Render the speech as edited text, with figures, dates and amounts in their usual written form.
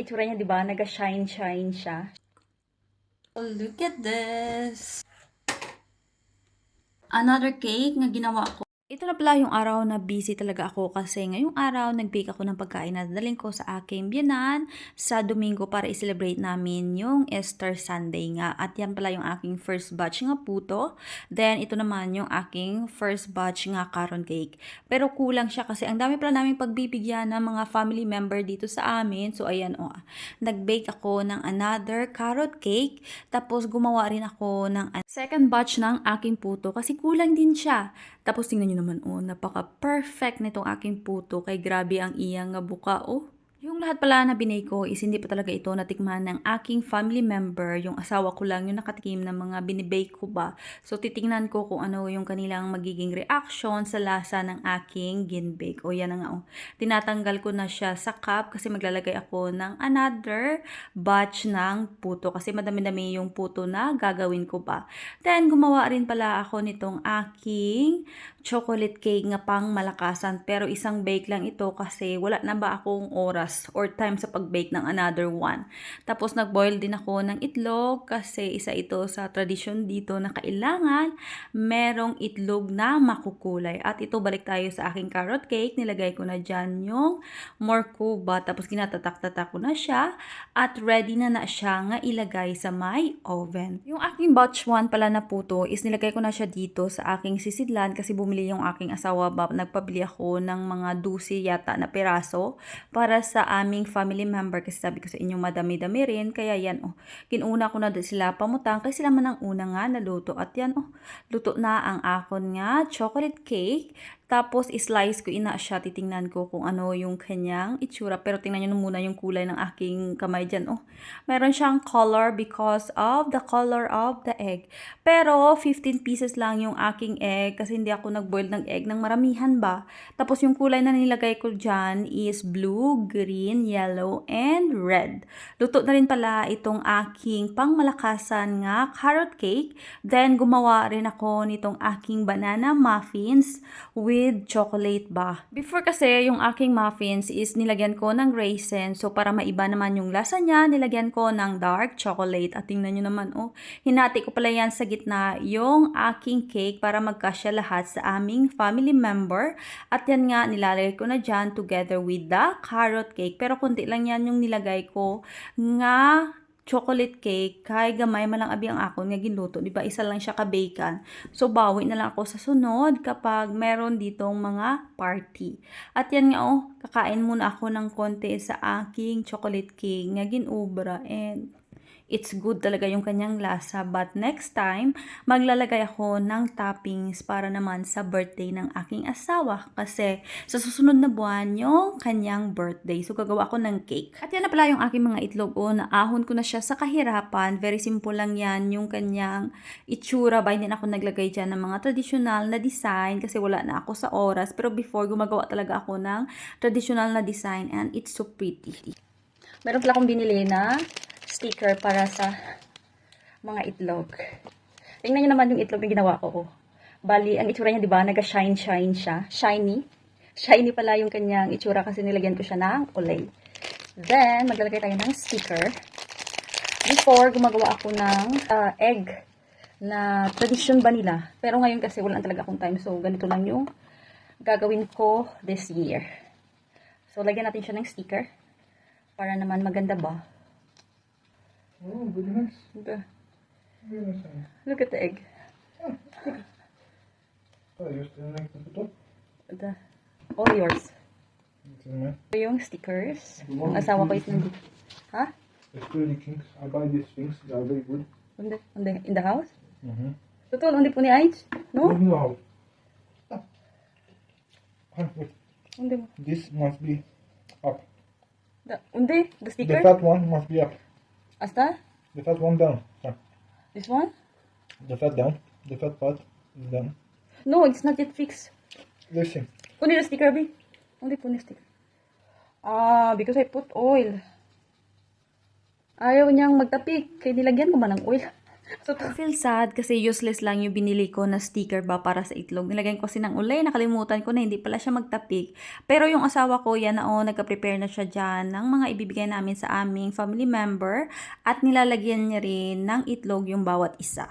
itsura niya, 'di ba? Naga-shine-shine siya. Oh, look at this. Another cake na ginawa ko. Ito na pala yung araw na busy talaga ako kasi ngayong araw nag-bake ako ng pagkain na dadaling ko sa aking biyenan sa Domingo para i-celebrate namin yung Easter Sunday nga. At yan pala yung aking first batch nga puto. Then ito naman yung aking first batch nga caron cake. Pero kulang siya kasi ang dami pala naming pagbibigyan ng mga family member dito sa amin. So ayan nag-bake ako ng another carrot cake. Tapos gumawa rin ako ng second batch ng aking puto kasi kulang din siya. Tapos tingnan nyo naman, napaka-perfect nitong aking puto. Kay grabe ang iyang nga buka, Yung lahat pala na binake ko is hindi pa talaga ito natikman ng aking family member. Yung asawa ko lang yung nakatikim ng mga binibake ko ba. So, titingnan ko kung ano yung kanilang magiging reaction sa lasa ng aking ginbake. Yan na nga, Tinatanggal ko na siya sa cup kasi maglalagay ako ng another batch ng puto. Kasi madami-dami yung puto na gagawin ko ba. Then, gumawa rin pala ako nitong aking chocolate cake nga pang malakasan. Pero isang bake lang ito kasi wala na ba akong oras or time sa pag-bake ng another one. Tapos nag-boil din ako ng itlog kasi isa ito sa tradisyon dito na kailangan merong itlog na makukulay. At ito balik tayo sa aking carrot cake. Nilagay ko na dyan yung morcuba. Tapos ginatatak-tatak ko na siya at ready na siya nga ilagay sa my oven. Yung aking batch 1 pala na puto is nilagay ko na siya dito sa aking sisidlan kasi bumili yung aking asawa ba. Nagpabili ako ng mga 12 yata na piraso para sa aming family member kasi sabi ko sa inyo madami-dami rin. Kaya yan kinuna ko na sila pamutang kasi sila man ang una nga naluto. At yan luto na ang akon nga chocolate cake. Tapos, slice ko ina siya. Titingnan ko kung ano yung kanyang itsura. Pero tingnan nyo muna yung kulay ng aking kamay dyan. Meron siyang color because of the color of the egg. Pero, 15 pieces lang yung aking egg kasi hindi ako nag-boil ng egg ng maramihan ba. Tapos, yung kulay na nilagay ko dyan is blue, green, yellow, and red. Luto na rin pala itong aking pangmalakasan nga carrot cake. Then, gumawa rin ako nitong aking banana muffins with chocolate ba. Before kasi, yung aking muffins is nilagyan ko ng raisin. So, para maiba naman yung lasa niya, nilagyan ko ng dark chocolate. At tingnan nyo naman, hinati ko pala yan sa gitna yung aking cake para magkasya lahat sa aming family member. At yan nga, nilalagay ko na dyan together with the carrot cake. Pero kunti lang yan yung nilagay ko nga chocolate cake, kay gamay malang abi ang akon nga ginluto, di ba? Isa lang siya ka-bacon. So, bawi na lang ako sa sunod kapag meron ditong mga party. At yan nga, kakain muna ako ng konti sa aking chocolate cake nga ginubra and it's good talaga yung kanyang lasa. But next time, maglalagay ako ng toppings para naman sa birthday ng aking asawa. Kasi sa susunod na buwan yung kanyang birthday. So, gagawa ako ng cake. At yan na pala yung aking mga itlog. Naahon ko na siya sa kahirapan. Very simple lang yan yung kanyang itsura. Ba, hindi na ako naglagay dyan ng mga traditional na design kasi wala na ako sa oras. Pero before, gumagawa talaga ako ng traditional na design and it's so pretty. Meron pala akong binili na sticker para sa mga itlog. Tingnan nyo naman yung itlog na ginawa ko. Bali, ang itsura niya, di ba? Naga-shine-shine siya. Shiny. Shiny pala yung kanyang itsura kasi nilagyan ko siya ng kulay. Then, maglalagay tayo ng sticker. Before, gumagawa ako ng egg na tradition ba nila. Pero ngayon kasi wala talaga akong time. So, ganito lang yung gagawin ko this year. So, lagyan natin siya ng sticker. Para naman maganda ba? Oh, very nice. Okay. Very nice. Look at the egg. Oh, you're still like the photo? All yours. It's in there. Ito yung stickers. Ang asawa ko is nandito. Ha? It's really kings. I buy these things. They are very good. In the house? Mm-hmm. Totoo, hindi po ni Aich? No? In the house. Wait. Hindi mo. This must be up. Hindi, the sticker? The fat one must be up. Asta? The fat one down. Yeah. This one? The fat down. The fat part is down. No, it's not yet fixed. Listen. Kunin na sticker, B. Hindi po ni sticker. Because I put oil. Ayaw niyang magtapik. Kaya nilagyan ko ba ng oil? So, I feel sad kasi useless lang yung binili ko na sticker ba para sa itlog. Nilagyan ko kasi ng ulay, nakalimutan ko na hindi pala siya magtapik. Pero yung asawa ko, yan na nagka-prepare na siya dyan ng mga ibibigay namin sa aming family member at nilalagyan niya rin ng itlog yung bawat isa.